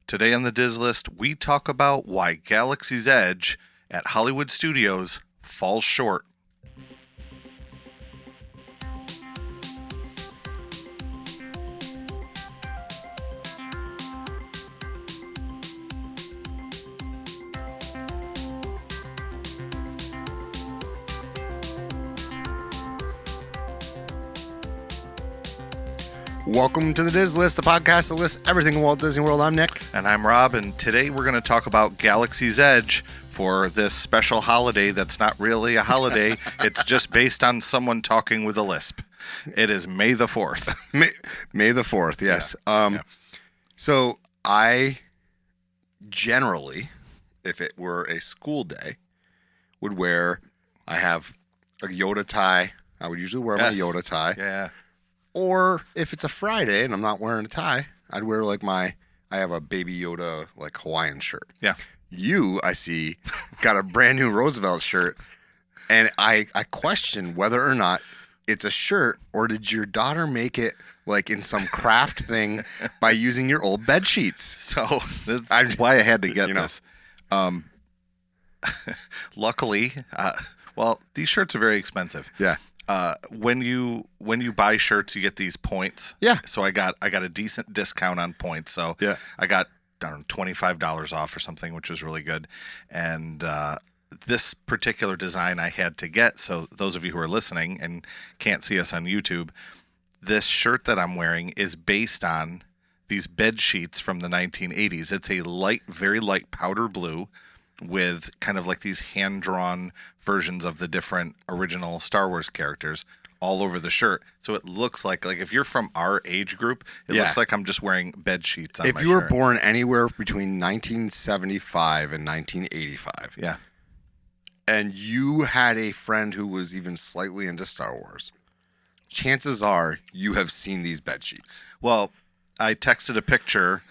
Today on the Diz List, we talk about why Galaxy's Edge at Hollywood Studios falls short. Welcome to the Diz List, the podcast that lists everything in Walt Disney World. I'm Nick. And I'm Rob, and today we're going to talk about Galaxy's Edge for this special holiday that's not really a holiday. It's just based on someone talking with a lisp. It is May the 4th. May the 4th, yes. Yeah. So I generally, if it were a school day, would wear, I have a Yoda tie. I would usually wear my Yoda tie. Yeah. Or if it's a Friday and I'm not wearing a tie, I'd wear I have a Baby Yoda like Hawaiian shirt. Yeah. You, I see, got a brand new Roosevelt shirt, and I question whether or not it's a shirt or did your daughter make it like in some craft thing by using your old bed sheets. So that's why I had to get this. Luckily, these shirts are very expensive. Yeah. When you buy shirts, you get these points. Yeah. So I got a decent discount on points. So yeah. I got $25 off or something, which was really good. And this particular design I had to get. So those of you who are listening and can't see us on YouTube, this shirt that I'm wearing is based on these bed sheets from the 1980s. It's a very light powder blue with kind of like these hand-drawn versions of the different original Star Wars characters all over the shirt. So it looks like if you're from our age group, it looks like I'm just wearing bed sheets on my shirt. If you were born anywhere between 1975 and 1985. Yeah. And you had a friend who was even slightly into Star Wars, chances are you have seen these bed sheets. Well, I texted a picture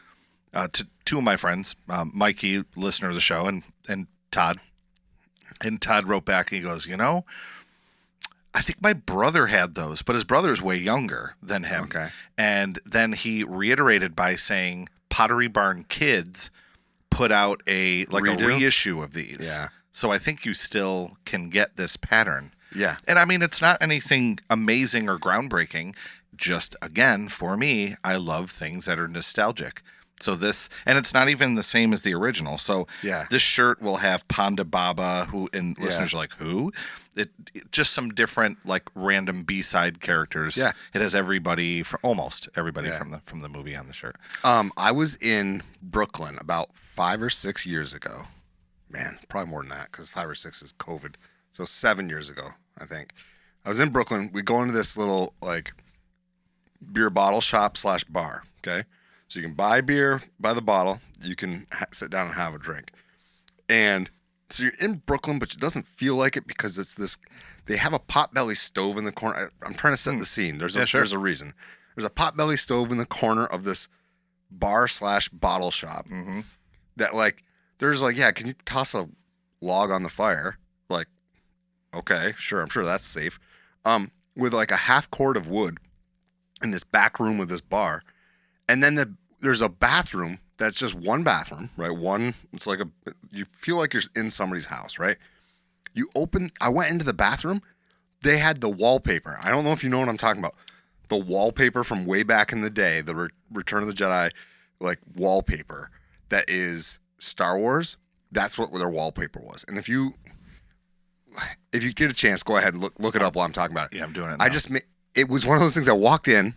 to two of my friends, Mikey, listener of the show, and Todd. And Todd wrote back and he goes, I think my brother had those, but his brother is way younger than him. Okay. And then he reiterated by saying Pottery Barn Kids put out a reissue of these. Yeah. So I think you still can get this pattern. Yeah. And I mean, it's not anything amazing or groundbreaking. Just, again, for me, I love things that are nostalgic. So this, and it's not even the same as the original. So this shirt will have Ponda Baba, listeners are like, who? It just some different random B-side characters. Yeah. It has almost everybody from the movie on the shirt. I was in Brooklyn about 5 or 6 years ago. Man, probably more than that because 5 or 6 is COVID. So 7 years ago, I think. I was in Brooklyn. We go into this little beer bottle shop / bar. Okay. So you can buy beer by the bottle. You can sit down and have a drink. And so you're in Brooklyn, but it doesn't feel like it because it's this. They have a potbelly stove in the corner. I'm trying to set the scene. There's a reason. There's a potbelly stove in the corner of this bar / bottle shop. Mm-hmm. That there's can you toss a log on the fire? Okay, sure. I'm sure that's safe. With a half cord of wood in this back room of this bar. And then there's a bathroom that's just one bathroom, right? It's you feel like you're in somebody's house, right? I went into the bathroom. They had the wallpaper. I don't know if you know what I'm talking about. The wallpaper from way back in the day, the Return of the Jedi, wallpaper that is Star Wars. That's what their wallpaper was. And if you get a chance, go ahead and look it up while I'm talking about it. Yeah, I'm doing it now. It was one of those things I walked in.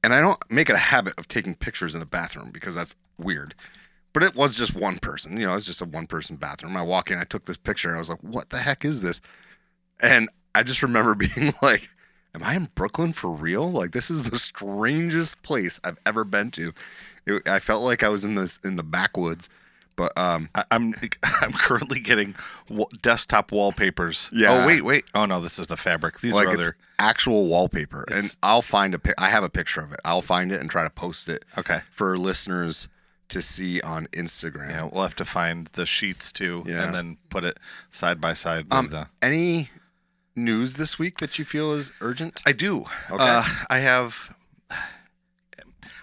And I don't make it a habit of taking pictures in the bathroom because that's weird. But it was just one person. It's just a one-person bathroom. I walk in, I took this picture, and I was like, what the heck is this? And I just remember being like, am I in Brooklyn for real? This is the strangest place I've ever been to. I felt like I was in the backwoods. But I'm currently getting desktop wallpapers. Yeah. Oh, wait. Oh, no, this is the fabric. These are other... It's actual wallpaper. And I'll find I have a picture of it. I'll find it and try to post it for listeners to see on Instagram. Yeah, we'll have to find the sheets, too, and then put it side by side with the... Any news this week that you feel is urgent? I do. Okay.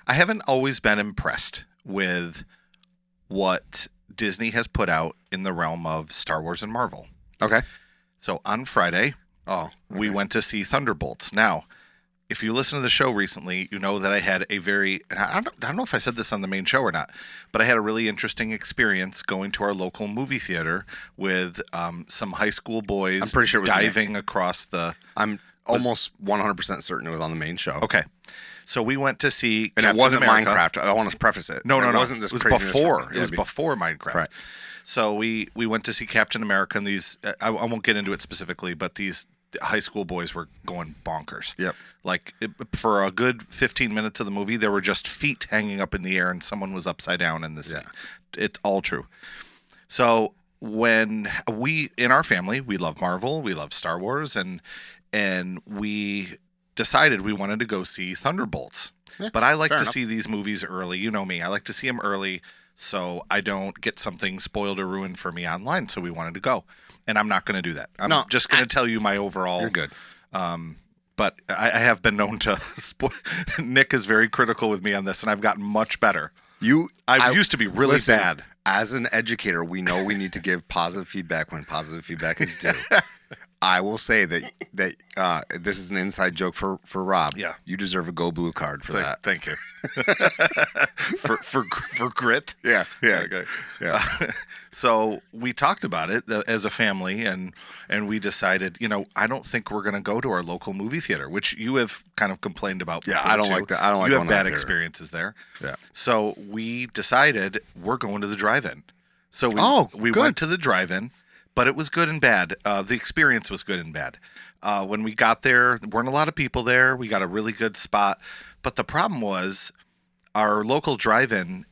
I haven't always been impressed with what Disney has put out in the realm of Star Wars and Marvel. Okay. So on Friday, we okay. went to see Thunderbolts. Now, if you listen to the show recently, you know that I had a very, and I don't know if I said this on the main show or not, but I had a really interesting experience going to our local movie theater with some high school boys. I'm pretty sure it was diving across the. I'm almost 100% certain it was on the main show. Okay. So we went to see And Captain it wasn't America. Minecraft. I want to preface it. No. It wasn't this It was craziness before. from- It was before Minecraft. Right. So we went to see Captain America, and these I won't get into it specifically, but these high school boys were going bonkers. Yep. Like for a good 15 minutes of the movie, there were just feet hanging up in the air, and someone was upside down in this. Yeah. It's all true. So when we in our family, we love Marvel, we love Star Wars, and we decided we wanted to go see Thunderbolts. Yeah, but I like to fair enough. see these movies early. You know me. I like to see them early so I don't get something spoiled or ruined for me online. So we wanted to go. And I'm not going to do that. I'm just going to tell you my overall. You're good. But I have been known to spoil. Nick is very critical with me on this, and I've gotten much better. I used to be really bad. As an educator, we know we need to give positive feedback when positive feedback is due. I will say that this is an inside joke for Rob. Yeah. You deserve a Go Blue card for that. Thank you. for grit. Yeah. Yeah. Okay. Yeah. So we talked about it as a family, and we decided, I don't think we're going to go to our local movie theater, which you have kind of complained about. Yeah, before, I don't too. like that. I don't like you going have out bad there. experiences there. Yeah. So we decided we're going to the drive-in. So we good. went to the drive-in, but it was good and bad. The experience was good and bad. When we got there weren't a lot of people there. We got a really good spot, but the problem was our local drive-in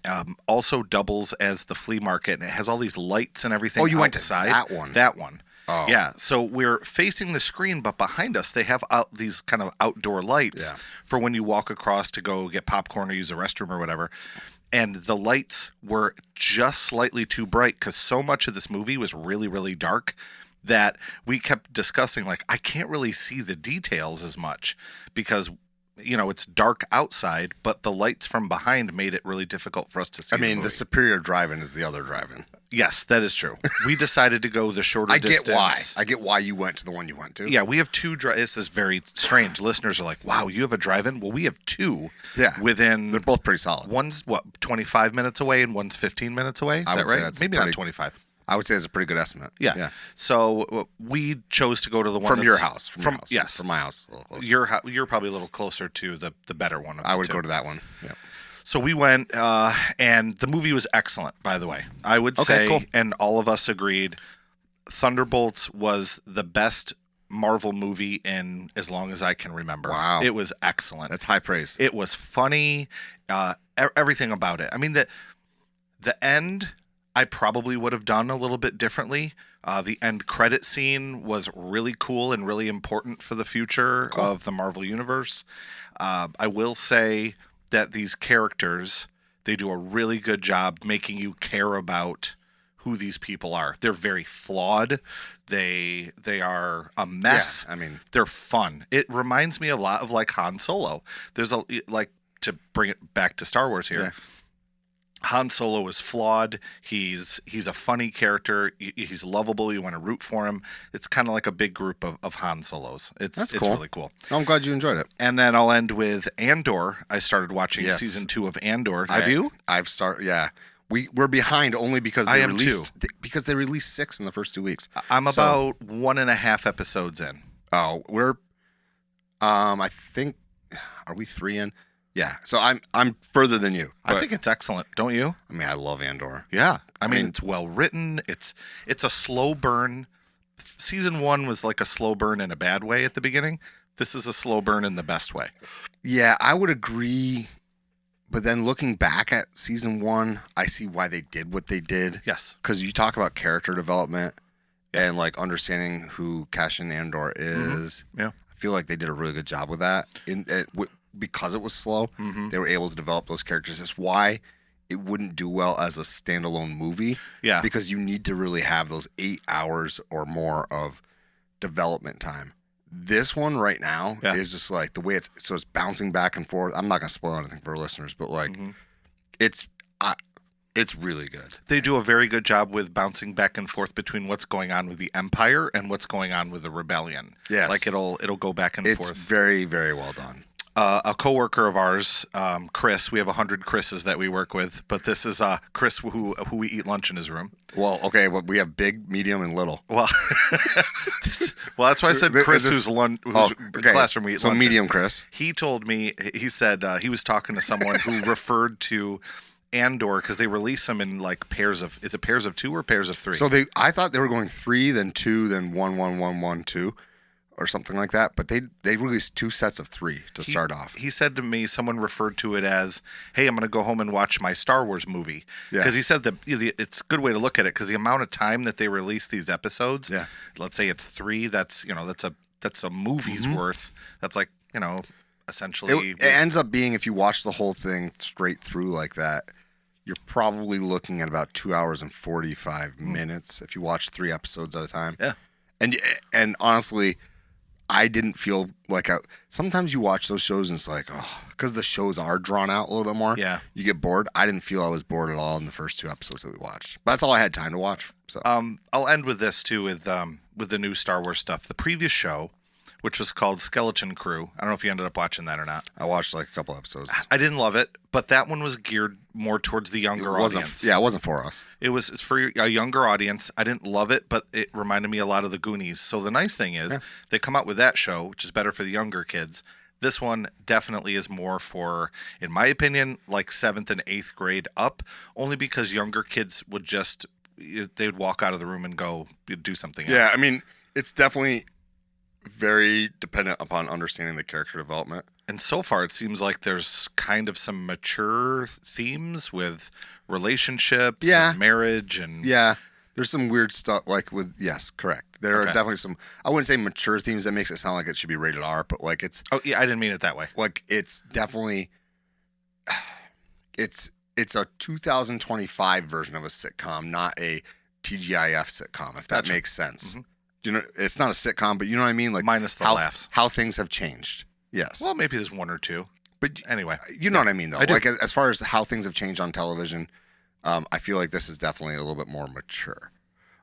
also doubles as the flea market, and it has all these lights and everything. Oh, you outside. went to that one? That one. Oh. Yeah. So we're facing the screen, but behind us they have these kind of outdoor lights for when you walk across to go get popcorn or use a restroom or whatever. And the lights were just slightly too bright because so much of this movie was really, really dark that we kept discussing, like, I can't really see the details as much because, it's dark outside, but the lights from behind made it really difficult for us to see. I mean, the the superior drive-in is the other drive-in. Yes, that is true. We decided to go the shorter distance. I get why you went to the one you went to. Yeah, we have two. This is very strange. Listeners are like, "Wow, you have a drive-in?" Well, we have two. Yeah, within they're both pretty solid. One's 25 minutes away, and one's 15 minutes away. Is that right? Maybe not 25. I would say it's a pretty good estimate. Yeah. So we chose to go to the one from your house. Yes, from my house. You're probably a little closer to the better one. I would go to that one. Yeah. So we went, and the movie was excellent, by the way. I would say, cool. And all of us agreed, Thunderbolts was the best Marvel movie in as long as I can remember. Wow. It was excellent. That's high praise. It was funny, everything about it. I mean, the end, I probably would have done a little bit differently. The end credit scene was really cool and really important for the future of the Marvel Universe. I will say that these characters, they do a really good job making you care about who these people are. They're very flawed. They are a mess. Yeah, I mean, they're fun. It reminds me a lot of like Han Solo. There's to bring it back to Star Wars here. Yeah. Han Solo is flawed. He's a funny character. He's lovable. You want to root for him. It's kind of like a big group of Han Solos. It's cool. really cool. I'm glad you enjoyed it. And then I'll end with Andor. I started watching Yes. season 2 of Andor. Have you? I've started. Yeah, we're behind only because I they am released too. because they released 6 in the first 2 weeks. I'm about 1.5 episodes in. Oh, we're I think, are we 3 in? Yeah, so I'm further than you. I think it's excellent, don't you? I mean, I love Andor. Yeah. I mean, it's well written. It's a slow burn. Season 1 was like a slow burn in a bad way at the beginning. This is a slow burn in the best way. Yeah, I would agree. But then looking back at season 1, I see why they did what they did. Yes. Because you talk about character development and like understanding who Cassian Andor is. Yeah. I feel like they did a really good job with that. Because it was slow, they were able to develop those characters. That's why it wouldn't do well as a standalone movie. Yeah. Because you need to really have those 8 hours or more of development time. This one right now is just like the way it's bouncing back and forth. I'm not going to spoil anything for our listeners, but like It's really good. They do a very good job with bouncing back and forth between what's going on with the Empire and what's going on with the Rebellion. Yes. Like it'll go back and It's forth. very, very well done. A coworker of ours, Chris, we have 100 Chris's that we work with, but this is Chris who we eat lunch in his room. Well, okay, well, we have big, medium, and little. Well, that's why I said Chris, whose classroom we eat so lunch medium, in. Chris. He told me, he said he was talking to someone who referred to Andor because they release them in like pairs of, is it pairs of 2 or pairs of 3? So I thought they were going 3, then 2, then 1, 1, 1, 1, 2, or something like that. But they released 2 sets of 3 to start off. He said to me, someone referred to it as, "Hey, I'm going to go home and watch my Star Wars movie." Because he said that it's a good way to look at it because the amount of time that they release these episodes. Yeah. Let's say it's 3. That's a movie's worth. That's like essentially. It ends up being, if you watch the whole thing straight through like that, you're probably looking at about 2 hours and 45 minutes if you watch 3 episodes at a time. Yeah. And honestly, I didn't feel like sometimes you watch those shows and it's like, oh, because the shows are drawn out a little bit more. Yeah. You get bored. I didn't feel I was bored at all in the first 2 episodes that we watched. But that's all I had time to watch. So I'll end with this too with the new Star Wars stuff. The previous show, which was called Skeleton Crew. I don't know if you ended up watching that or not. I watched like a couple episodes. I didn't love it, but that one was geared more towards the younger audience. Yeah, it wasn't for us. It's for a younger audience. I didn't love it, but it reminded me a lot of the Goonies. So the nice thing is they come out with that show, which is better for the younger kids. This one definitely is more for, in my opinion, like 7th and 8th grade up, only because younger kids they would walk out of the room and go do something else. Yeah, I mean, it's definitely very dependent upon understanding the character development. And so far, it seems like there's kind of some mature themes with relationships and marriage. And yeah, there's some weird stuff like with, yes, correct. There are definitely some, I wouldn't say mature themes. That makes it sound like it should be rated R, but like it's. Oh, yeah, I didn't mean it that way. Like it's definitely, it's a 2025 version of a sitcom, not a TGIF sitcom, if that makes sense. Mm-hmm. You know, it's not a sitcom, but you know what I mean? Like minus the laughs. How things have changed. Yes. Well, maybe there's 1 or 2. But anyway. You know what I mean, though. Like as far as how things have changed on television, I feel like this is definitely a little bit more mature.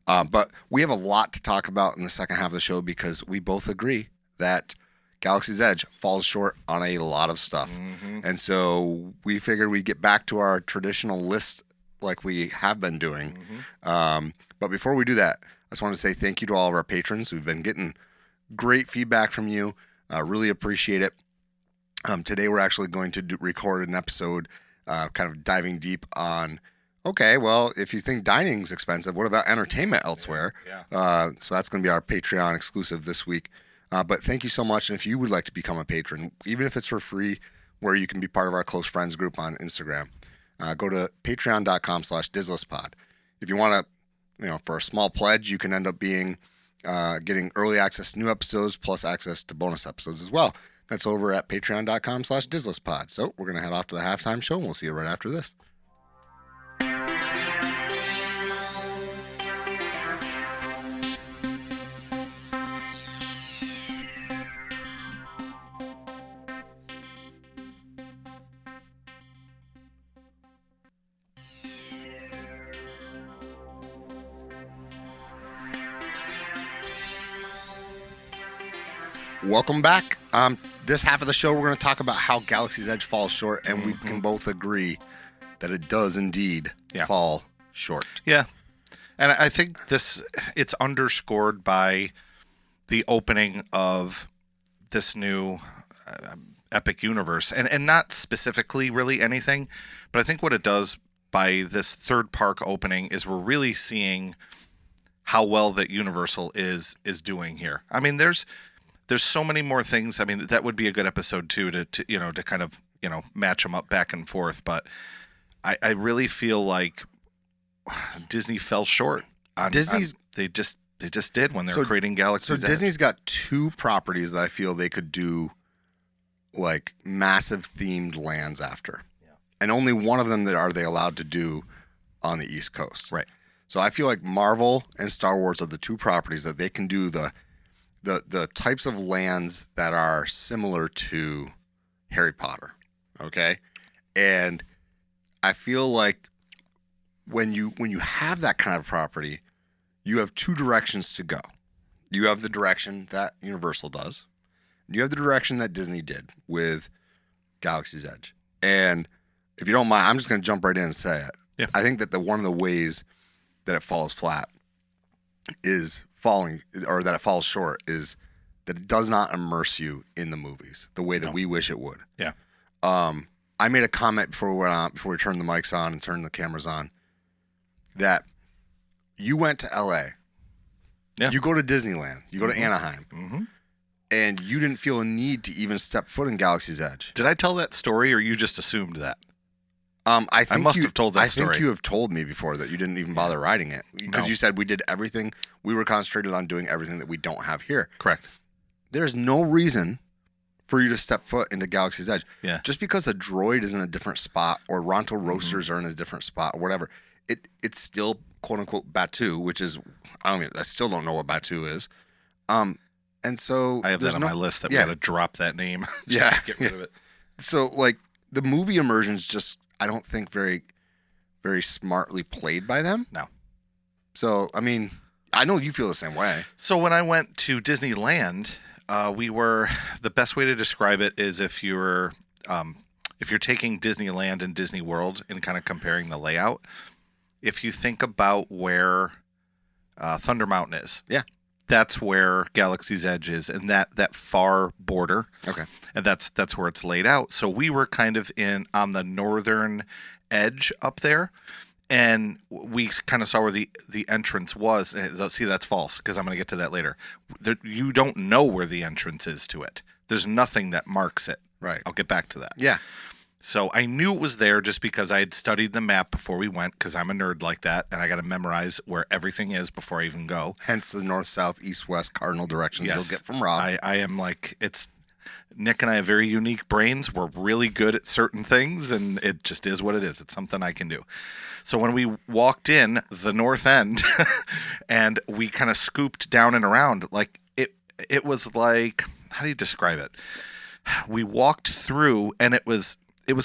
But we have a lot to talk about in the second half of the show because we both agree that Galaxy's Edge falls short on a lot of stuff. Mm-hmm. And so we figured we'd get back to our traditional list like we have been doing. Mm-hmm. But before we do that, I just want to say thank you to all of our patrons. We've been getting great feedback from you. Really appreciate it. Today we're actually going to record an episode kind of diving deep on, okay, well, if you think dining's expensive, what about entertainment elsewhere? Yeah. So that's going to be our Patreon exclusive this week. But thank you so much. And if you would like to become a patron, even if it's for free, where you can be part of our close friends group on Instagram, go to patreon.com/DizListPod. If you want to, for a small pledge, you can end up being getting early access to new episodes plus access to bonus episodes as well. That's over at patreon.com/DizListPod. So we're going to head off to the halftime show and we'll see you right after this. Welcome back. This half of the show, we're going to talk about how Galaxy's Edge falls short, and we can both agree that it does indeed fall short. Yeah. And I think it's underscored by the opening of this new epic universe. And not specifically really anything, but I think what it does by this third park opening is we're really seeing how well that Universal is doing here. I mean, there's so many more things. I mean, that would be a good episode too to kind of match them up back and forth. But I really feel like Disney fell short. They just did when they were creating Galaxy's Edge. So Disney's got 2 properties that I feel they could do like massive themed lands after, and only one of them that are they allowed to do on the East Coast. Right. So I feel like Marvel and Star Wars are the 2 properties that they can do the types of lands that are similar to Harry Potter, okay? And I feel like when you have that kind of property, you have two directions to go. You have the direction that Universal does. You have the direction that Disney did with Galaxy's Edge. And if you don't mind, I'm just going to jump right in and say it. Yeah. I think that one of the ways that it falls flat is that it falls short is that it does not immerse you in the movies the way that we wish it would. Yeah. I made a comment before we turned the mics on and turned the cameras on that you went to LA. Yeah. You go to Disneyland. You go to Anaheim. Mm-hmm. And you didn't feel a need to even step foot in Galaxy's Edge. Did I tell that story, or you just assumed that? I must have told that story. I think you have told me before that you didn't even bother writing it because you said we did everything. We were concentrated on doing everything that we don't have here. Correct. There's no reason for you to step foot into Galaxy's Edge. Yeah. Just because a droid is in a different spot or Ronto Roasters are in a different spot or whatever, it's still quote unquote Batuu, which is I still don't know what Batuu is. And so I have that on my list that we got to drop that name. Get rid of it. So like the movie immersion's just I don't think very, very smartly played by them. No. So I mean, I know you feel the same way. So when I went to Disneyland, the best way to describe it is if you're taking Disneyland and Disney World and kind of comparing the layout, if you think about where Thunder Mountain is. Yeah. That's where Galaxy's Edge is, and that far border. Okay. And that's where it's laid out. So we were kind of on the northern edge up there, and we kind of saw where the entrance was. See, that's false, because I'm going to get to that later. You don't know where the entrance is to it. There's nothing that marks it. Right. I'll get back to that. Yeah. So I knew it was there just because I had studied the map before we went, because I'm a nerd like that, and I got to memorize where everything is before I even go. Hence the north, south, east, west cardinal directions you'll get from Rob. I am like, Nick and I have very unique brains. We're really good at certain things, and it just is what it is. It's something I can do. So when we walked in the north end and we kind of scooped down and around, like it was like, how do you describe it? We walked through, and it was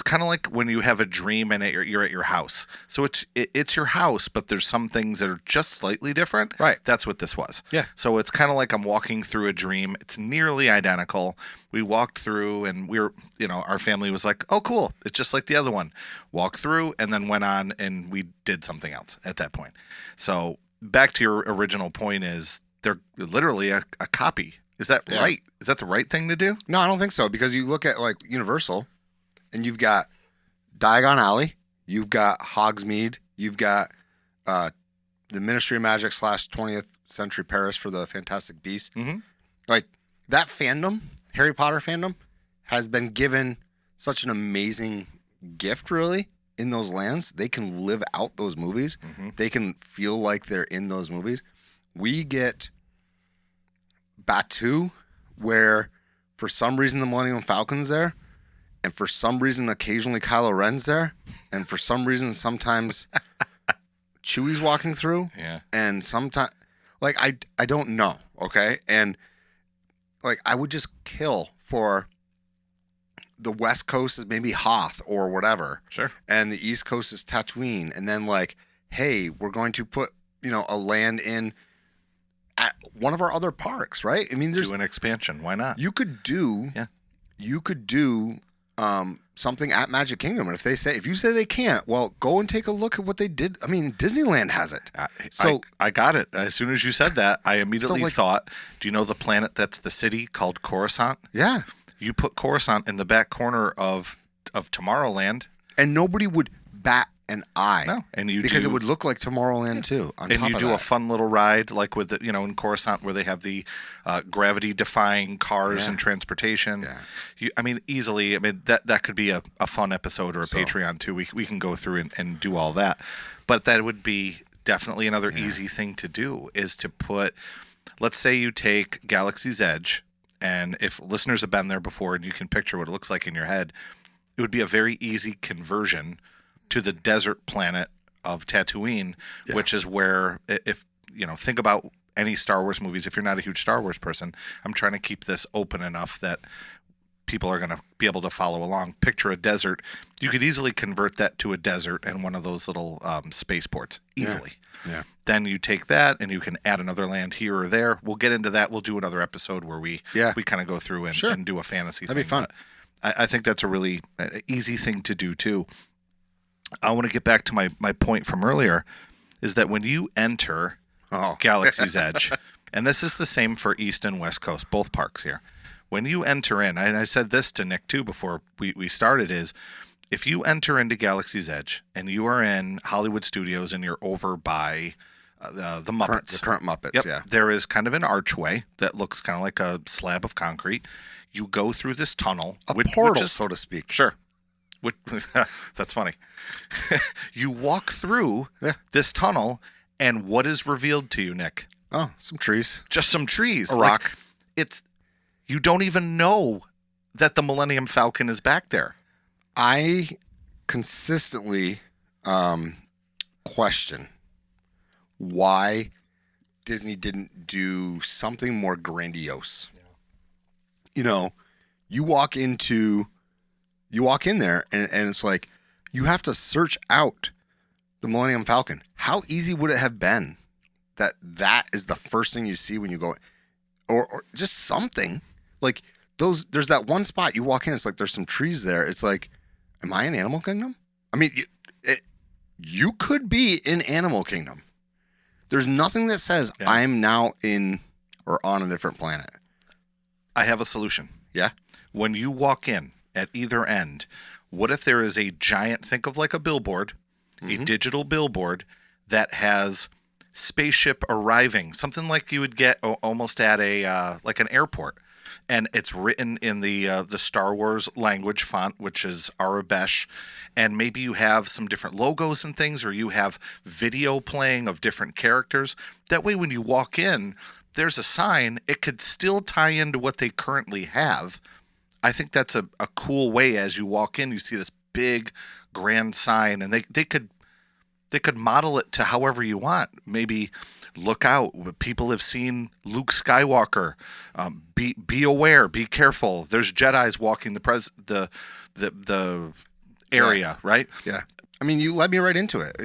kind of like when you have a dream and you're at your house. So it's your house, but there's some things that are just slightly different. Right. That's what this was. Yeah. So it's kind of like I'm walking through a dream. It's nearly identical. We walked through, and our family was like, oh, cool. It's just like the other one. Walked through and then went on, and we did something else at that point. So back to your original point is they're literally a copy. Is that right? Is that the right thing to do? No, I don't think so, because you look at like Universal, and you've got Diagon Alley, you've got Hogsmeade, you've got the Ministry of Magic / 20th Century Paris for the Fantastic Beasts. Mm-hmm. Like that fandom, Harry Potter fandom, has been given such an amazing gift, really, in those lands. They can live out those movies. Mm-hmm. They can feel like they're in those movies. We get Batuu, where for some reason the Millennium Falcon's there, and for some reason occasionally Kylo Ren's there, and for some reason sometimes Chewie's walking through, and sometimes like I don't know, okay, and like I would just kill for the West Coast is maybe Hoth or whatever, sure, and the East Coast is Tatooine, and then like, hey, we're going to put a land in at one of our other parks, right? I mean, do an expansion. Why not? You could do something at Magic Kingdom, and if you say they can't, well, go and take a look at what they did. I mean, Disneyland has it. I got it. As soon as you said that, I immediately thought, do you know the planet that's the city called Coruscant? Yeah. You put Coruscant in the back corner of Tomorrowland, and nobody would bat an eye. No, because it would look like Tomorrowland too. And you do a fun little ride, like with in Coruscant, where they have the gravity-defying cars and transportation. Yeah. Easily. That could be a fun episode or a Patreon too. We can go through and do all that, but that would be definitely another easy thing to do. Is to put, let's say you take Galaxy's Edge, and if listeners have been there before and you can picture what it looks like in your head, it would be a very easy conversion to the desert planet of Tatooine, which is where, if think about any Star Wars movies. If you're not a huge Star Wars person, I'm trying to keep this open enough that people are going to be able to follow along. Picture a desert. You could easily convert that to a desert and one of those little spaceports easily. Yeah. Then you take that and you can add another land here or there. We'll get into that. We'll do another episode where we kind of go through and do a fantasy That'd thing. be fun. But I think that's a really easy thing to do too. I want to get back to my point from earlier, is that when you enter Galaxy's Edge, and this is the same for East and West Coast, both parks here. When you enter in, and I said this to Nick too before we started, is if you enter into Galaxy's Edge and you are in Hollywood Studios and you're over by the Muppets. The current Muppets, yeah. There is kind of an archway that looks kind of like a slab of concrete. You go through this tunnel. A portal, so to speak. Sure. That's funny. You walk through this tunnel, and what is revealed to you, Nick? Oh, some trees. Just some trees. A rock. You don't even know that the Millennium Falcon is back there. I consistently question why Disney didn't do something more grandiose. Yeah. You know, you walk in there and it's like you have to search out the Millennium Falcon. How easy would it have been that is the first thing you see when you go, or just something like those? There's that one spot you walk in, it's like there's some trees there. It's like, am I in Animal Kingdom? I mean, you could be in Animal Kingdom. There's nothing that says I'm now in or on a different planet. I have a solution. Yeah. When you walk in at either end, what if there is a giant, think of like a billboard, a digital billboard that has spaceship arriving, something like you would get almost at a like an airport. And it's written in the Star Wars language font, which is Arabesh. And maybe you have some different logos and things, or you have video playing of different characters. That way, when you walk in, there's a sign. It could still tie into what they currently have. I think that's a cool way. As you walk in, you see this big, grand sign, and they could model it to however you want. Maybe look out. People have seen Luke Skywalker. Be aware. Be careful. There's Jedis walking the area, right? Yeah. I mean, you led me right into it.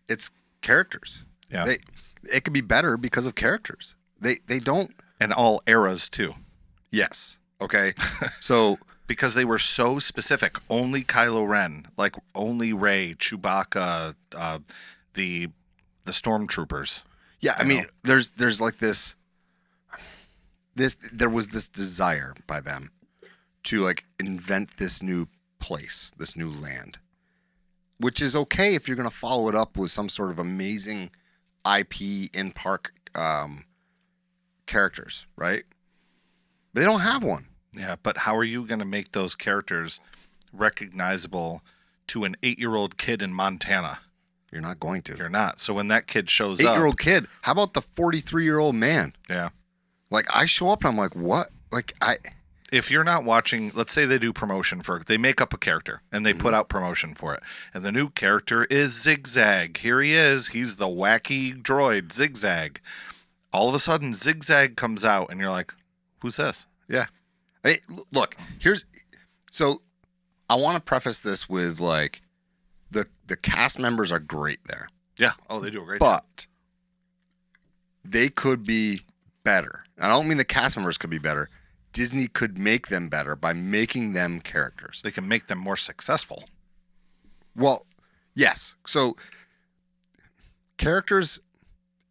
It's characters. Yeah. It could be better because of characters. They don't. And all eras too. Yes. Okay. So because they were so specific, only Kylo Ren, like only Rey, Chewbacca, the stormtroopers. Yeah, I mean, there's like this there was this desire by them to like invent this new place, this new land, which is okay if you're going to follow it up with some sort of amazing IP in park characters, right? But they don't have one. Yeah, but how are you going to make those characters recognizable to an 8-year-old kid in Montana? You're not going to. You're not. So when that kid shows up... 8-year-old kid. How about the 43-year-old man? Yeah. Like, I show up and I'm like, what? Like, If you're not watching, let's say they do promotion for... They make up a character, and they put out promotion for it. And the new character is Zigzag. Here he is. He's the wacky droid, Zigzag. All of a sudden, Zigzag comes out, and you're like, who's this? Yeah. Hey, look, so I want to preface this with like the cast members are great there. Yeah. Oh, they do a great job. But they could be better. I don't mean the cast members could be better. Disney could make them better by making them characters. They can make them more successful. Well, yes. So characters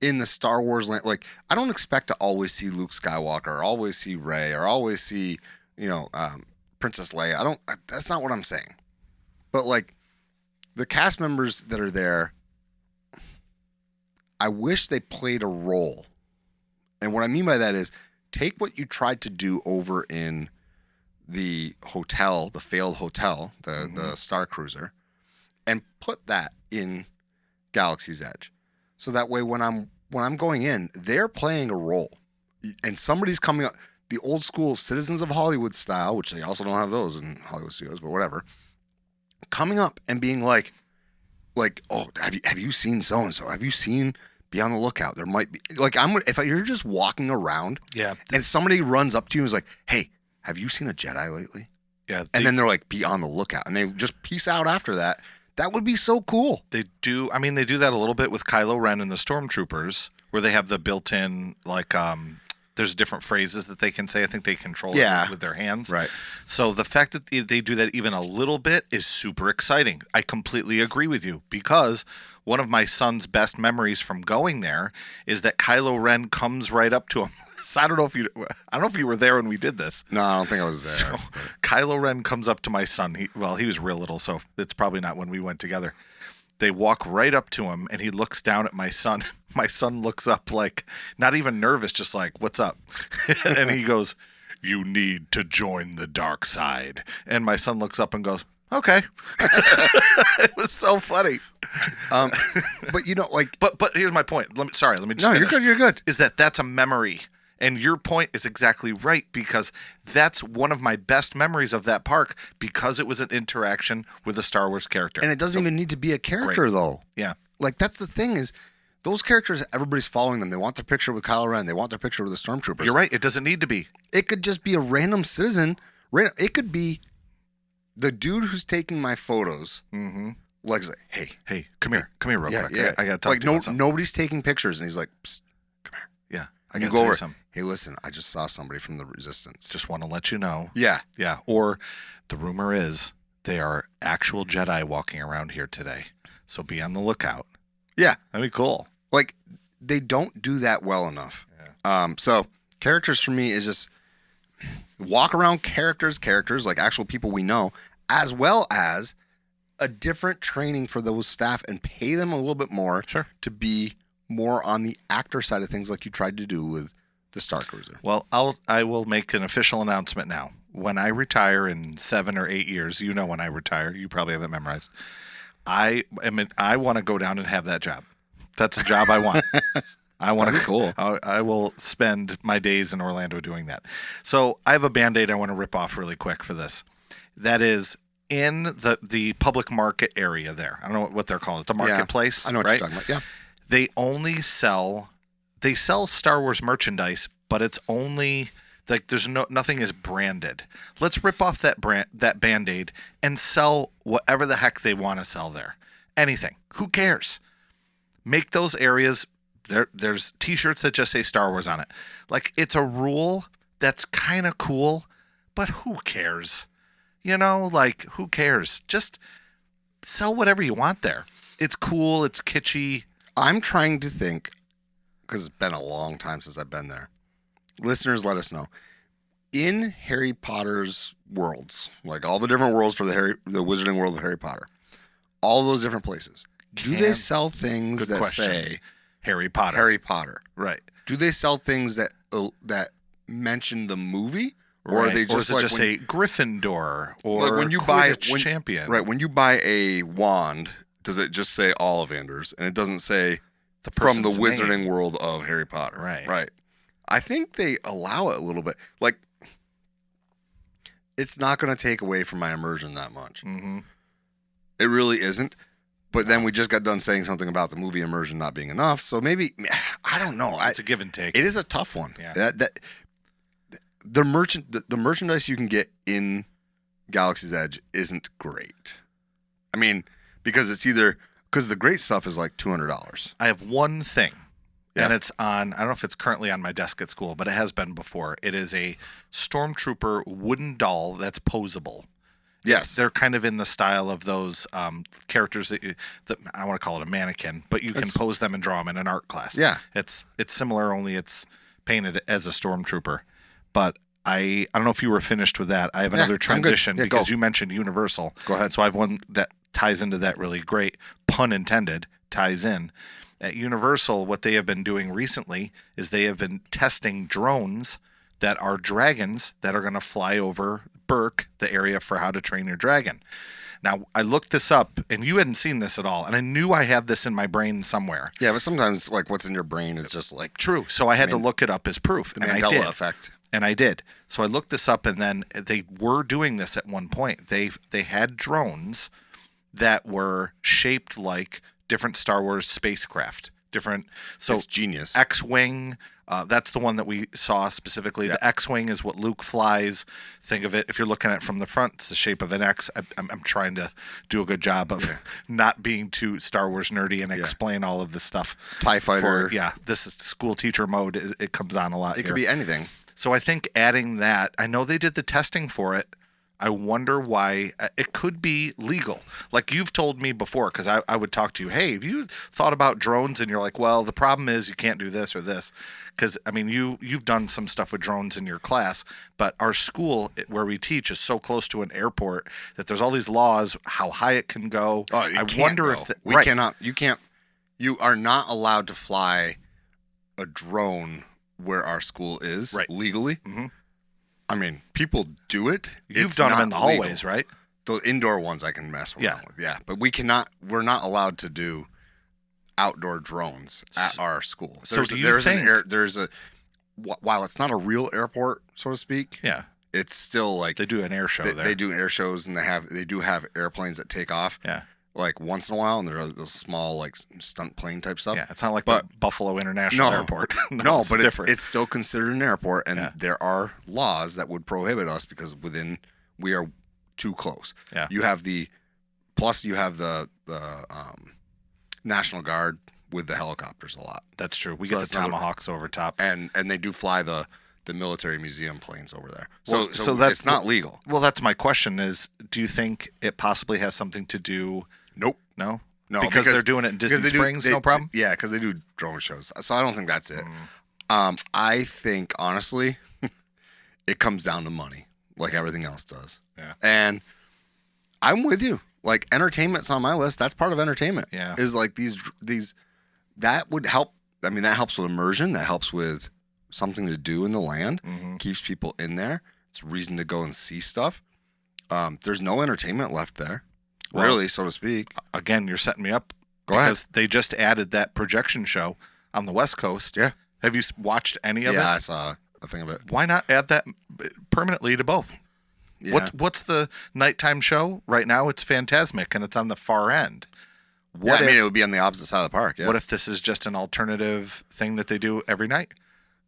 in the Star Wars land, like I don't expect to always see Luke Skywalker or always see Rey or always see, Princess Leia. That's not what I'm saying. But like the cast members that are there, I wish they played a role. And what I mean by that is take what you tried to do over in the hotel, the failed hotel, the Star Cruiser, and put that in Galaxy's Edge. So that way when I'm going in, they're playing a role. And somebody's coming up, the old school Citizens of Hollywood style, which they also don't have those in Hollywood studios, but whatever, coming up and being like, oh, have you seen so and so? Have you seen Be on the Lookout? There might be if you're just walking around, yeah, and somebody runs up to you and is like, hey, have you seen a Jedi lately? Yeah. And then they're like, be on the lookout. And they just peace out after that. That would be so cool. They do. I mean, they do that a little bit with Kylo Ren and the Stormtroopers, where they have the built-in, like, there's different phrases that they can say. I think they control it with their hands. Right. So the fact that they do that even a little bit is super exciting. I completely agree with you, because one of my son's best memories from going there is that Kylo Ren comes right up to him. So I don't know if you were there when we did this. No, I don't think I was there. So Kylo Ren comes up to my son. He was real little, so it's probably not when we went together. They walk right up to him, and he looks down at my son. My son looks up, like, not even nervous, just like, what's up? And he goes, you need to join the dark side. And my son looks up and goes, okay. It was so funny. But, you know, like... But here's my point. Let me just No, finish. you're good. Is that's a memory. And your point is exactly right, because that's one of my best memories of that park, because it was an interaction with a Star Wars character. And it doesn't even need to be a character, though. Yeah. Like, that's the thing is, those characters, everybody's following them. They want their picture with Kylo Ren. They want their picture with the Stormtroopers. You're right. It doesn't need to be. It could just be a random citizen. It could be the dude who's taking my photos. Mm-hmm. Like, hey, come here real quick. Yeah. I got to talk to you about something. Nobody's taking pictures, and he's like, psst, come here. Yeah. And you go over, hey, listen, I just saw somebody from the Resistance. Just want to let you know. Yeah. Yeah. Or the rumor is they are actual Jedi walking around here today. So be on the lookout. Yeah. That'd be cool. Like, they don't do that well enough. Yeah. So characters for me is just walk around characters, like actual people we know, as well as a different training for those staff, and pay them a little bit more to be more on the actor side of things, like you tried to do with the Star Cruiser. Well, I will make an official announcement now. When I retire in 7 or 8 years, you know when I retire, you probably have it memorized. I want to go down and have that job. That's a job I want. I want to. Cool. I will spend my days in Orlando doing that. So I have a Band-Aid I want to rip off really quick for this. That is in the public market area there. I don't know what they're calling it. The marketplace. I know what you're talking about. Yeah. They only sell Star Wars merchandise, but it's only like nothing is branded. Let's rip off that Band-Aid and sell whatever the heck they want to sell there. Anything. Who cares? Make those areas there's t-shirts that just say Star Wars on it. Like, it's a rule that's kind of cool, but who cares? You know, like, who cares? Just sell whatever you want there. It's cool, it's kitschy. I'm trying to think, because it's been a long time since I've been there. Listeners, let us know. In Harry Potter's worlds, like all the different worlds for the Wizarding World of Harry Potter, all those different places, do they sell things that say Harry Potter? Harry Potter. Right. Do they sell things that mention the movie? Or Right. are they just or is it like just say Gryffindor or like when you buy champion? Right, when you buy a wand, does it just say Ollivanders, and it doesn't say from the Wizarding World of Harry Potter? Right. I think they allow it a little bit. Like, it's not going to take away from my immersion that much. Mm-hmm. It really isn't. But then we just got done saying something about the movie immersion not being enough. So maybe, I don't know. It's a give and take. It is a tough one. Yeah. The merchandise you can get in Galaxy's Edge isn't great. I mean, because the great stuff is like $200. I have one thing, and it's on, I don't know if it's currently on my desk at school, but it has been before. It is a Stormtrooper wooden doll that's posable. Yes. They're kind of in the style of those characters that I want to call it a mannequin, but you can pose them and draw them in an art class. Yeah. It's similar, only it's painted as a Stormtrooper. But I don't know if you were finished with that. I have another transition because you mentioned Universal. Go ahead. So I have one that ties into that really great, pun intended, ties in. At Universal, what they have been doing recently is they have been testing drones that are dragons that are going to fly over Burke, the area for how to train your dragon. Now, I looked this up, and you hadn't seen this at all, and I knew I had this in my brain somewhere. Yeah, but sometimes, like, what's in your brain is just like... True, so I had to look it up as proof, the and I Mandela did. effect. And I did. So I looked this up, and then they were doing this at one point. They had drones that were shaped like different Star Wars spacecraft, different. So It's genius. X-wing. That's the one that we saw specifically. Yeah. The X-wing is what Luke flies. Think of it, if you're looking at it from the front, it's the shape of an X. I'm trying to do a good job of not being too Star Wars nerdy and explain all of this stuff. TIE fighter. This is school teacher mode. It comes on a lot. It could be anything. So I think adding that, I know they did the testing for it. I wonder why it could be legal. Like you've told me before, because I would talk to you, hey, have you thought about drones? And you're like, well, the problem is you can't do this or this. Because, I mean, you've done some stuff with drones in your class, but our school where we teach is so close to an airport that there's all these laws, how high it can go. Oh, I wonder if you are not allowed to fly a drone where our school is legally. Mm-hmm. I mean, people do it. You've done them in the hallways, right? The indoor ones I can mess around with. Yeah. But we're not allowed to do outdoor drones at our school. While it's not a real airport, so to speak. Yeah. It's still like they do an air show there. They do air shows and they do have airplanes that take off. Yeah. Like once in a while, and there's those small like stunt plane type stuff. Yeah, it's not like the Buffalo International Airport. no, but it's still considered an airport, and there are laws that would prohibit us because we are too close. Yeah, you have the National Guard with the helicopters a lot. That's true. We get the Tomahawks over top, and they do fly the military museum planes over there. So it's not legal. Well, that's my question: is do you think it possibly has something to do? Nope. No, because they're doing it in Disney Springs. No problem. Yeah, because they do drone shows. So I don't think that's it. I think honestly, it comes down to money, like everything else does. Yeah. And I'm with you. Like entertainment's on my list. That's part of entertainment. Yeah. Is like these that would help. I mean, that helps with immersion. That helps with something to do in the land. Mm-hmm. Keeps people in there. It's a reason to go and see stuff. There's no entertainment left there. Really, so to speak. Again, you're setting me up. Go ahead. Because they just added that projection show on the West Coast. Yeah. Have you watched any of it? Yeah, I saw a thing of it. Why not add that permanently to both? Yeah. What's the nighttime show? Right now it's Phantasmic, and it's on the far end. It would be on the opposite side of the park. Yeah. What if this is just an alternative thing that they do every night?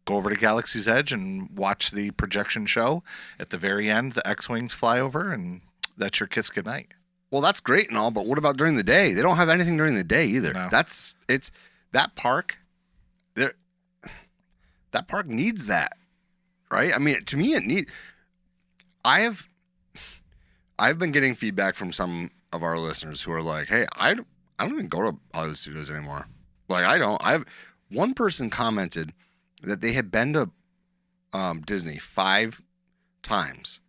Go over to Galaxy's Edge and watch the projection show. At the very end, the X-Wings fly over, and that's your kiss goodnight. Well, that's great and all, but what about during the day? They don't have anything during the day either. No. That park. That park needs that, right? I mean, to me, it needs. I've been getting feedback from some of our listeners who are like, "Hey, I don't even go to Hollywood Studios anymore. Like, I don't." One person commented that they had been to Disney 5 times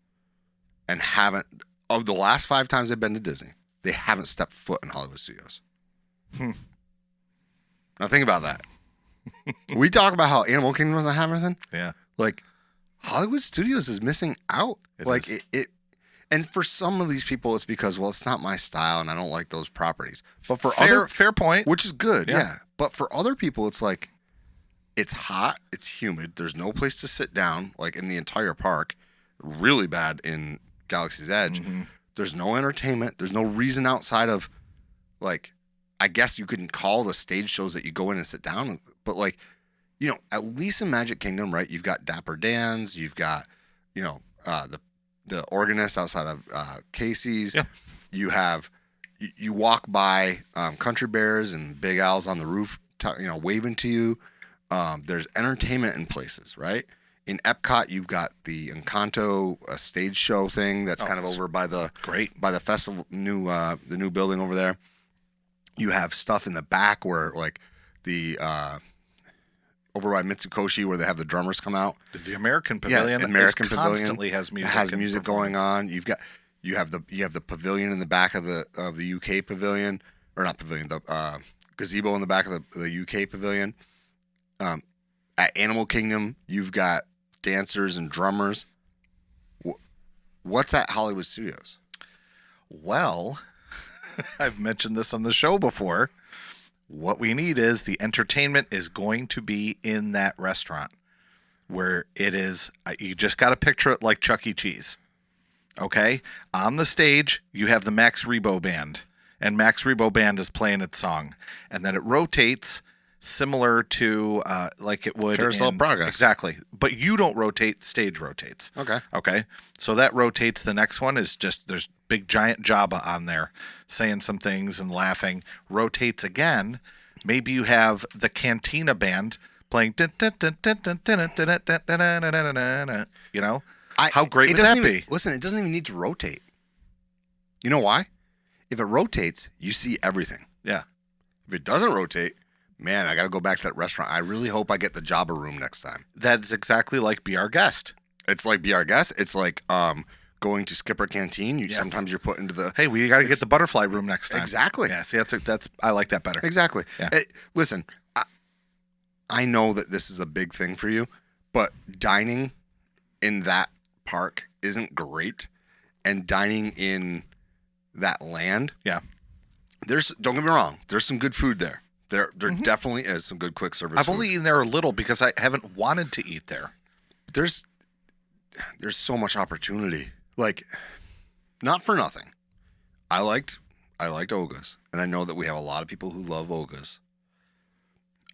and haven't. Of the last 5 times they've been to Disney, they haven't stepped foot in Hollywood Studios. Now think about that. We talk about how Animal Kingdom doesn't have anything. Yeah. Like Hollywood Studios is missing out. It and for some of these people it's because, well, it's not my style and I don't like those properties. But for fair point. Which is good, Yeah. yeah. But for other people it's like it's hot, it's humid, there's no place to sit down, like in the entire park. Really bad in Galaxy's Edge. Mm-hmm. There's no entertainment. There's no reason outside of, like, I guess you couldn't call the stage shows that you go in and sit down. But, like, you know, at least in Magic Kingdom, right, you've got Dapper Dan's. You've got, you know, the organist outside of Casey's. Yeah. You have, you walk by Country Bears and Big Al's on the roof, waving to you. There's entertainment in places, right? In Epcot, you've got the Encanto stage show thing that's kind of over by the festival, the new building over there. You have stuff in the back where like the over by Mitsukoshi where they have the drummers come out. The American Pavilion, constantly has music. It has music going on. You have the pavilion in the back of the UK pavilion, or not pavilion, the gazebo in the back of the UK pavilion. At Animal Kingdom, you've got dancers and drummers. What's at Hollywood Studios? Well, I've mentioned this on the show before. What we need is the entertainment is going to be in that restaurant where it is. You just got to picture it like Chuck E. Cheese. Okay? On the stage, you have the Max Rebo Band, and Max Rebo Band is playing its song. And then it rotates similar to like it would Carousel of Progress. Exactly. But you don't rotate, stage rotates. Okay. Okay. So that rotates. The next one is just there's big giant Jabba on there saying some things and laughing. Rotates again. Maybe you have the Cantina band playing. You know? How great would that be? Listen, it doesn't even need to rotate. You know why? If it rotates, you see everything. Yeah. If it doesn't rotate, man, I got to go back to that restaurant. I really hope I get the Jabba room next time. That's exactly like Be Our Guest. It's like Be Our Guest. It's like going to Skipper Canteen. Sometimes you're put into the... Hey, we got to get the butterfly room next time. Exactly. Yeah, see, that's I like that better. Exactly. Yeah. Hey, listen, I know that this is a big thing for you, but dining in that park isn't great, and dining in that land, don't get me wrong, there's some good food there. There definitely is some good quick service I've food. only eaten there a little because I haven't wanted to eat there. There's so much opportunity. Like, not for nothing, I liked Oga's, and I know that we have a lot of people who love Oga's.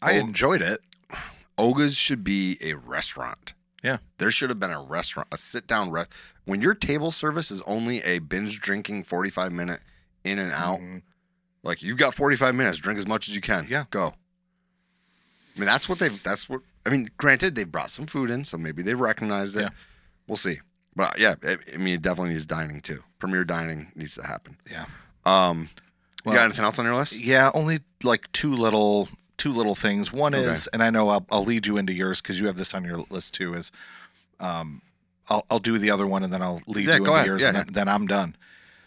I enjoyed it. Oga's should be a restaurant. Yeah. There should have been a restaurant, a sit-down restaurant. When your table service is only a binge drinking 45-minute in and out, like, you've got 45 minutes, drink as much as you can. Yeah. Go. I mean, granted, they've brought some food in, so maybe they've recognized it. Yeah. We'll see. But yeah, I mean, it definitely needs dining too. Premier dining needs to happen. Yeah. You got anything else on your list? Yeah, only like two little things. One is, and I know I'll lead you into yours because you have this on your list too. Is I'll do the other one and then I'll lead you into yours, and then I'm done.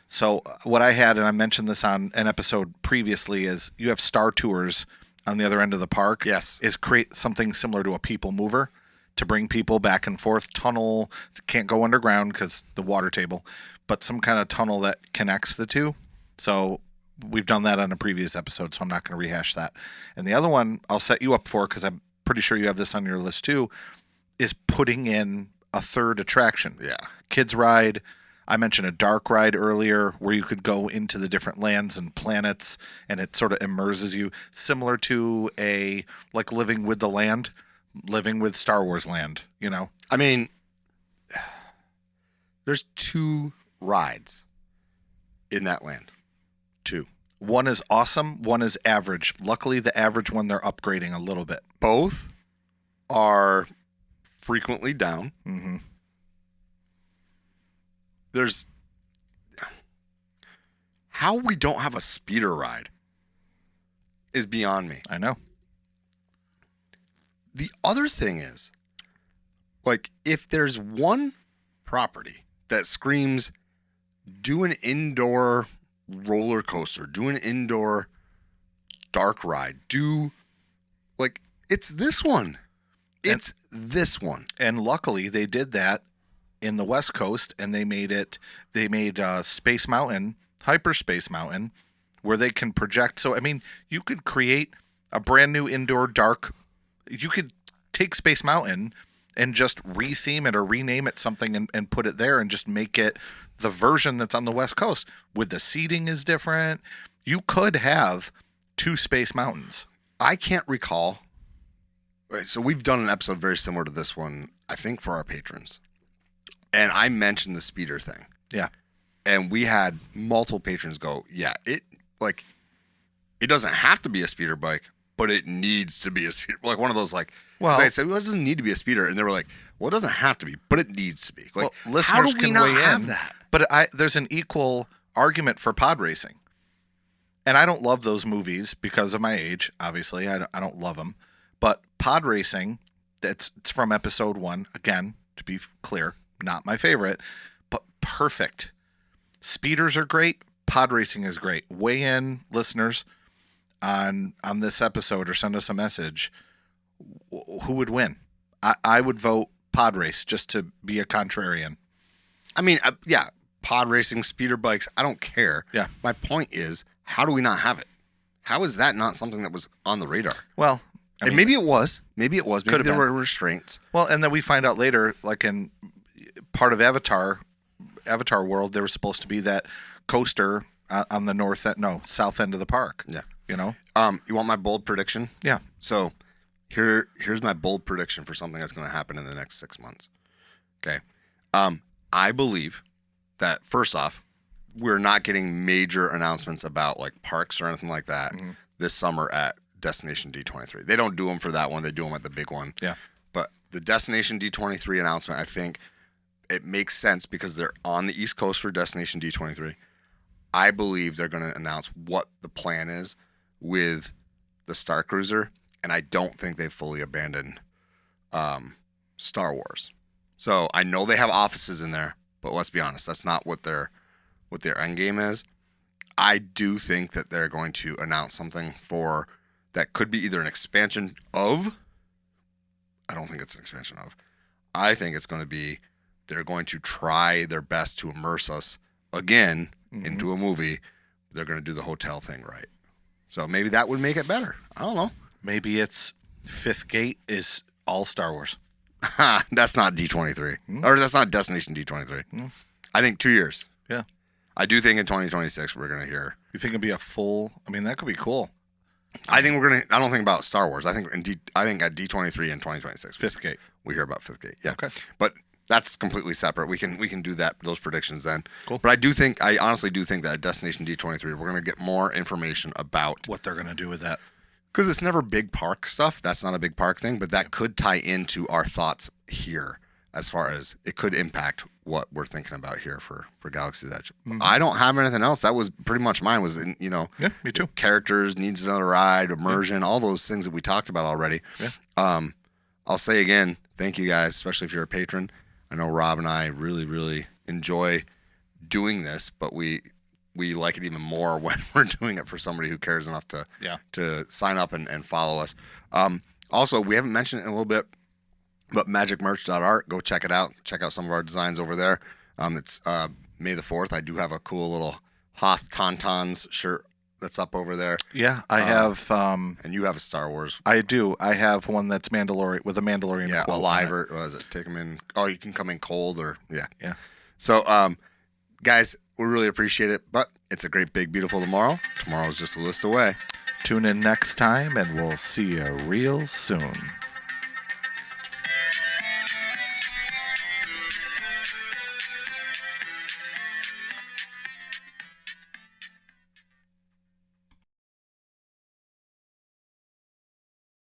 So what I had, and I mentioned this on an episode previously, is you have Star Tours on the other end of the park. Yes. Is create something similar to a people mover to bring people back and forth. Tunnel, can't go underground because the water table, but some kind of tunnel that connects the two. So we've done that on a previous episode, so I'm not going to rehash that. And the other one I'll set you up for, because I'm pretty sure you have this on your list too, is putting in a third attraction. Yeah. Kids ride. I mentioned a dark ride earlier where you could go into the different lands and planets, and it sort of immerses you, similar to a like living with the land, living with Star Wars land, you know? I mean, there's 2 rides in that land. 2. One is awesome, one is average. Luckily, the average one they're upgrading a little bit. Both are frequently down. Mm-hmm. There's how we don't have a speeder ride is beyond me. I know. The other thing is, like, if there's one property that screams, do an indoor roller coaster, do an indoor dark ride, it's this one. It's this one. And luckily, they did that in the West Coast, and they made Space Mountain, Hyperspace Mountain, where they can project. So, I mean, you could create a brand new indoor dark. You could take Space Mountain and just retheme it or rename it something and put it there and just make it the version that's on the West Coast. With the seating is different. You could have 2 Space Mountains. I can't recall. So we've done an episode very similar to this one, I think, for our patrons. And I mentioned the speeder thing. Yeah. And we had multiple patrons go, yeah, it doesn't have to be a speeder bike, but it needs to be a speeder. Like one of those, like, well, I said, well, it doesn't need to be a speeder. And they were like, well, it doesn't have to be, but it needs to be. Like, well, listeners how do we can not weigh have in, that? But there's an equal argument for pod racing. And I don't love those movies because of my age, obviously. I don't love them. But pod racing, it's from episode 1, again, to be clear, not my favorite, but perfect. Speeders are great. Pod racing is great. Weigh in, listeners, on this episode or send us a message. Who would win? I would vote pod race just to be a contrarian. I mean, yeah, pod racing, speeder bikes, I don't care. Yeah. My point is, how do we not have it? How is that not something that was on the radar? Well, I mean, maybe it was. Maybe there were restraints. Well, and then we find out later, like in part of Avatar World, there was supposed to be that coaster on the south end of the park. Yeah. You know? You want my bold prediction? Yeah. So here's my bold prediction for something that's going to happen in the next 6 months. Okay. I believe that first off, we're not getting major announcements about like parks or anything like that this summer at Destination D23. They don't do them for that one. They do them at the big one. Yeah. But the Destination D23 announcement, I think it makes sense because they're on the East Coast for Destination D23. I believe they're going to announce what the plan is with the Star Cruiser, and I don't think they've fully abandoned Star Wars. So I know they have offices in there, but let's be honest, that's not what their end game is. I do think that they're going to announce something for that could be either an expansion of. I don't think it's an expansion of. I think it's going to be they're going to try their best to immerse us again into a movie. They're going to do the hotel thing right. So maybe that would make it better. I don't know. Maybe it's Fifth Gate is all Star Wars. That's not D23. Or that's not Destination D23. I think 2 years. Yeah. I do think in 2026 we're going to hear. You think it'd be a full? I mean, that could be cool. I think we're going to. I don't think about Star Wars. I think at D23 in 2026. Fifth Gate. We hear about Fifth Gate. Yeah. Okay. But that's completely separate. We can do those predictions then. Cool. But I honestly do think that at Destination D23 we're going to get more information about what they're going to do with that. Because it's never big park stuff. That's not a big park thing, but that could tie into our thoughts here as far as it could impact what we're thinking about here for Galaxy's Edge. I don't have anything else. That was pretty much mine was, Yeah, me too. Characters, needs another ride, immersion, all those things that we talked about already. Yeah. I'll say again, thank you guys, especially if you're a patron. I know Rob and I really, really enjoy doing this, but we like it even more when we're doing it for somebody who cares enough to sign up and follow us. Also, we haven't mentioned it in a little bit, but magicmerch.art, go check it out. Check out some of our designs over there. It's May the 4th. I do have a cool little Hoth Tauntauns shirt that's up over there. Yeah, I have. And you have a Star Wars. I do. I have one that's Mandalorian with a Mandalorian. Yeah, quote alive on it. or what is it? Take them in. Oh, you can come in cold or yeah. Yeah. So, guys, we really appreciate it. But it's a great, big, beautiful tomorrow. Tomorrow's just a list away. Tune in next time, and we'll see you real soon.